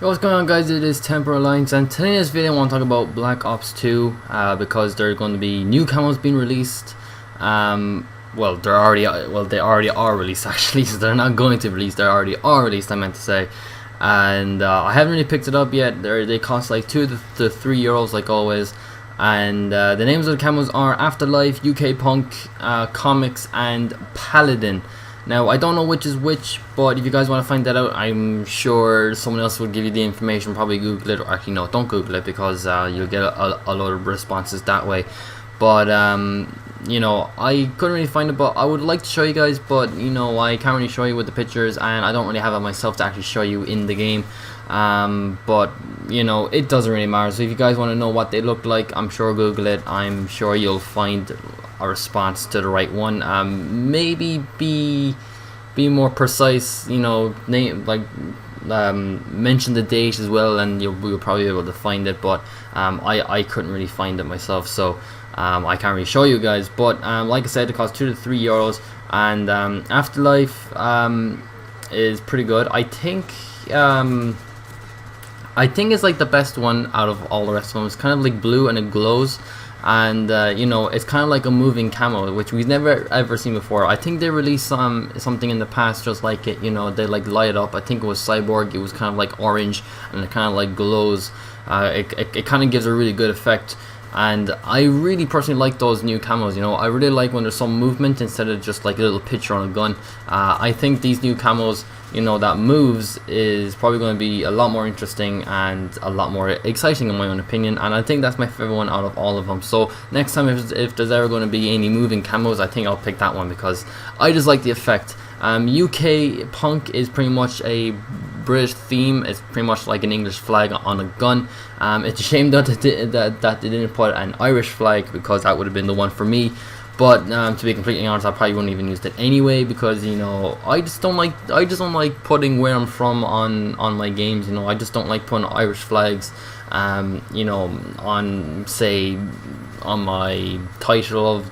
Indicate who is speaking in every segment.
Speaker 1: Yo, what's going on, guys? It is Temporal Alliance, and today in this video I want to talk about Black Ops 2 because there are going to be new camos being released. Well, they already are released actually, so they're not going to be released. They already are released, I meant to say. And I haven't really picked it up yet. They cost like €2 to €3 like always. And the names of the camos are Afterlife, UK Punk, Comics, and Paladin. Now, I don't know which is which, but if you guys want to find that out, I'm sure someone else will give you the information. Probably Google it, or actually no, don't Google it, because you'll get a lot of responses that way. But you know, I couldn't really find it, but I would like to show you guys, but you know, I can't really show you with the pictures, and I don't really have it myself to actually show you in the game. But you know, it doesn't really matter. So if you guys want to know what they look like, I'm sure Google it. I'm sure you'll find a response to the right one. Maybe be more precise, you know, name like mention the date as well, and you'll probably be able to find it. But I couldn't really find it myself, so I can't really show you guys. But like I said, it costs €2 to €3, and Afterlife is pretty good. I think it's like the best one out of all the rest of them. It's kind of like blue and it glows, and you know, it's kind of like a moving camo, which we've never ever seen before. I think they released something in the past just like it, you know, they like light up. I think it was Cyborg. It was kind of like orange and it kind of like glows. It kind of gives a really good effect, and I really personally like those new camos. You know, I really like when there's some movement instead of just like a little picture on a gun. I think these new camos, you know, that moves is probably going to be a lot more interesting and a lot more exciting in my own opinion, and I think that's my favorite one out of all of them. So next time, if there's ever going to be any moving camos, I think I'll pick that one because I just like the effect. UK Punk is pretty much a British theme. It's pretty much like an English flag on a gun. It's a shame that they didn't put an Irish flag, because that would have been the one for me. But to be completely honest, I probably wouldn't even use it anyway, because you know, I just don't like putting where I'm from on my games. You know, I just don't like putting Irish flags you know, on, say, on my title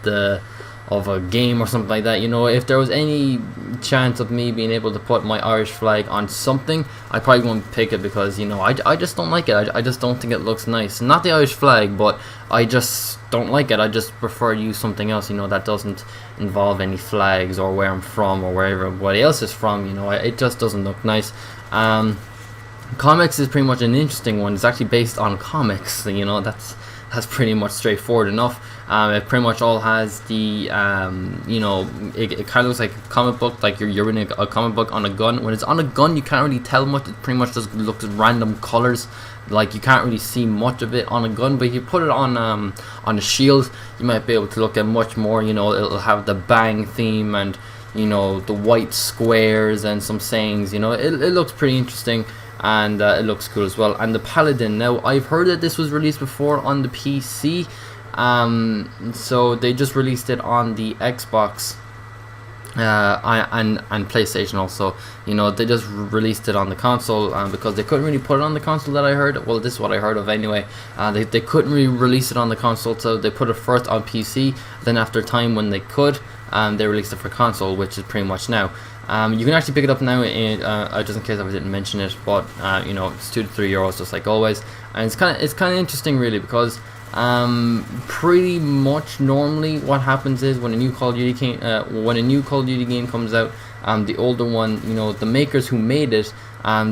Speaker 1: of a game or something like that. You know, if there was any chance of me being able to put my Irish flag on something, I probably won't pick it, because you know, I just don't like it. I just don't think it looks nice. Not the Irish flag, but I just don't like it. I just prefer to use something else, you know, that doesn't involve any flags or where I'm from or where everybody else is from. You know, it just doesn't look nice. Comics is pretty much an interesting one. It's actually based on comics, you know. That's pretty much straightforward enough. It pretty much all has the you know, it kind of looks like a comic book, like you're reading a comic book on a gun. When it's on a gun, you can't really tell much. It pretty much just looks at random colors, like you can't really see much of it on a gun. But if you put it on a shield, you might be able to look at much more. You know, it'll have the bang theme, and you know, the white squares and some sayings. You know, it looks pretty interesting, and it looks cool as well. And the Paladin, now I've heard that this was released before on the PC, so they just released it on the Xbox and PlayStation also. You know, they just released it on the console because they couldn't really put it on the console, that I heard. Well, this is what I heard of anyway. They couldn't really release it on the console, so they put it first on PC. Then after time, when they could, they released it for console, which is pretty much now. You can actually pick it up now, just in case I didn't mention it. But you know, it's €2 to €3 just like always, and it's kind of interesting really, because pretty much normally what happens is when a new Call of Duty game comes out, the older one, you know, the makers who made it,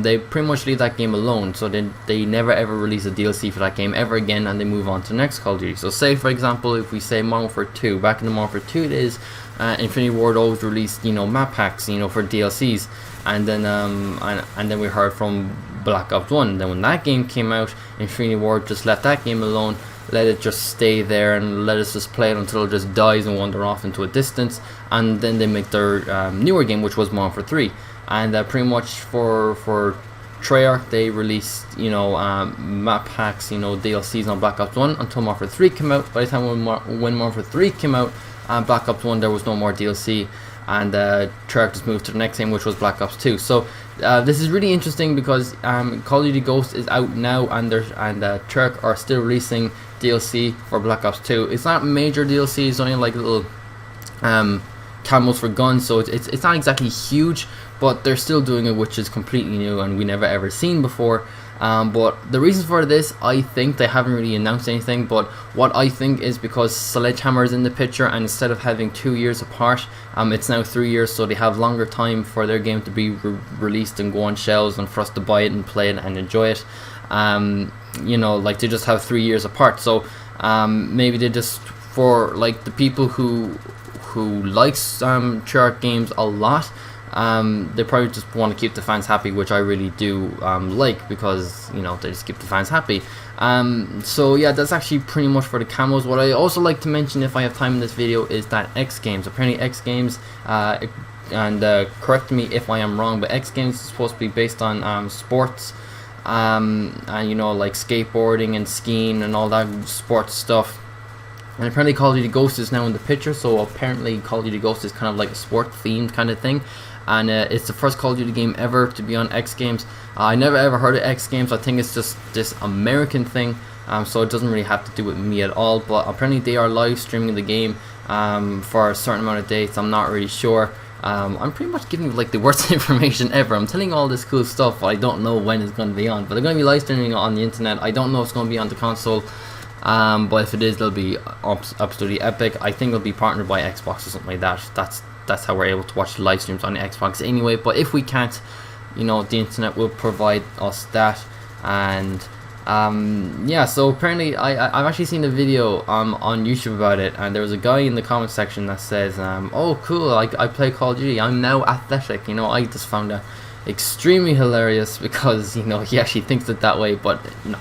Speaker 1: they pretty much leave that game alone. So they never ever release a DLC for that game ever again, and they move on to the next Call of Duty. So say for example, if we say Modern Warfare 2, back in the Modern Warfare 2 days, Infinity Ward always released, you know, map packs, you know, for DLCs, and then and then we heard from Black Ops 1. Then when that game came out, Infinity Ward just left that game alone, let it just stay there, and let us just play it until it just dies and wander off into a distance. And then they make their newer game, which was Modern Warfare 3, and pretty much for Treyarch, they released, you know, map packs, you know, DLCs on Black Ops 1 until Modern Warfare 3 came out. By the time when Modern Warfare 3 came out, Black Ops 1, there was no more DLC, and Treyarch just moved to the next game, which was Black Ops 2. So this is really interesting, because Call of Duty Ghost is out now, and Treyarch are still releasing DLC for Black Ops 2. It's not major DLC, it's only like little camos for guns, so it's not exactly huge, but they're still doing it, which is completely new and we never ever seen before. But the reason for this, I think they haven't really announced anything, but what I think is because Sledgehammer is in the picture, and instead of having 2 years apart, it's now 3 years, so they have longer time for their game to be released and go on shelves, and for us to buy it and play it and enjoy it. You know, like, they just have 3 years apart, so maybe they just, for like the people who likes Treyarch games a lot, they probably just want to keep the fans happy, which I really do like, because, you know, they just keep the fans happy. So yeah, that's actually pretty much for the Camos. What I also like to mention, if I have time in this video, is that X Games, apparently X Games, and correct me if I am wrong, but X Games is supposed to be based on sports, and, you know, like skateboarding and skiing and all that sports stuff. And apparently Call of Duty Ghost is now in the picture, so apparently Call of Duty Ghost is kind of like a sport themed kind of thing. And it's the first Call of Duty game ever to be on X Games. I never ever heard of X Games. I think it's just this American thing, so it doesn't really have to do with me at all. But apparently they are live streaming the game for a certain amount of dates. I'm not really sure. I'm pretty much giving you like the worst information ever. I'm telling you all this cool stuff, but I don't know when it's going to be on. But they're going to be live streaming on the internet. I don't know if it's going to be on the console. But if it is, they'll be absolutely epic. I think it'll be partnered by Xbox or something like that. That's how we're able to watch live streams on the Xbox anyway. But if we can't, you know, the internet will provide us that. And yeah, so apparently I've actually seen a video on YouTube about it, and there was a guy in the comment section that says, oh cool, I play Call of Duty, I'm now athletic. You know, I just found that extremely hilarious, because, you know, he actually thinks it that way, but no.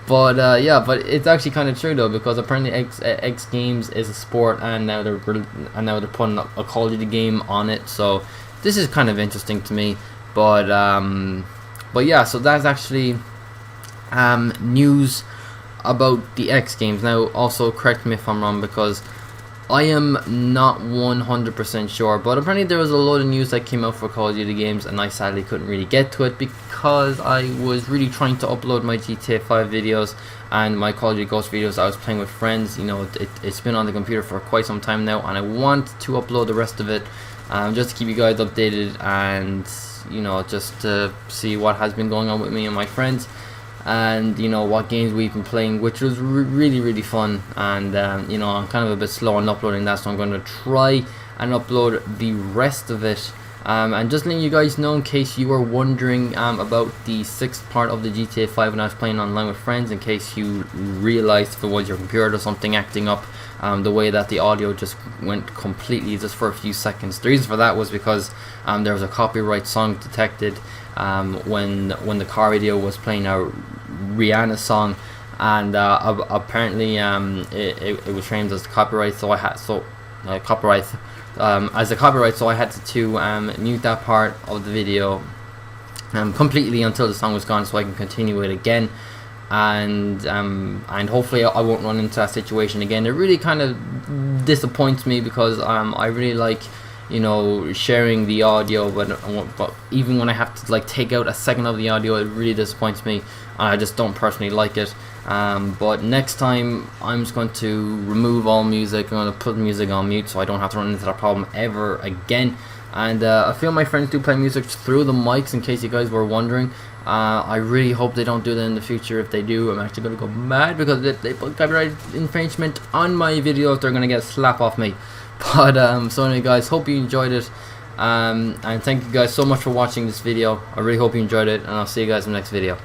Speaker 1: But yeah, but it's actually kind of true though, because apparently X Games is a sport, and now they're putting a Call of Duty game on it. So this is kind of interesting to me. But yeah, so that's actually news about the X Games. Now, also correct me if I'm wrong, because I am not 100% sure, but apparently there was a lot of news that came out for Call of Duty games, and I sadly couldn't really get to it because I was really trying to upload my GTA 5 videos and my Call of Duty Ghost videos I was playing with friends. You know, it's been on the computer for quite some time now, and I want to upload the rest of it, just to keep you guys updated, and, you know, just to see what has been going on with me and my friends, and, you know, what games we've been playing, which was really fun. And you know, I'm kind of a bit slow on uploading that, so I'm going to try and upload the rest of it. And just letting you guys know, in case you were wondering about the 6th part of the GTA 5 when I was playing online with friends, in case you realized if it was your computer or something acting up, the way that the audio just went completely just for a few seconds. The reason for that was because there was a copyright song detected when the car radio was playing a Rihanna song, and apparently it was framed as copyright, so I had as a copyright, so I had to mute that part of the video completely until the song was gone, so I can continue it again. And hopefully I won't run into that situation again. It really kind of disappoints me, because I really like, you know, sharing the audio, but even when I have to like take out a second of the audio, it really disappoints me. I just don't personally like it. But next time I'm just going to remove all music. I'm going to put music on mute, so I don't have to run into that problem ever again. And a few of my friends do play music through the mics, in case you guys were wondering. I really hope they don't do that in the future. If they do, I'm actually going to go mad, because if they put copyright infringement on my videos, they're going to get a slap off me. But so anyway guys, hope you enjoyed it, and thank you guys so much for watching this video. I really hope you enjoyed it, and I'll see you guys in the next video.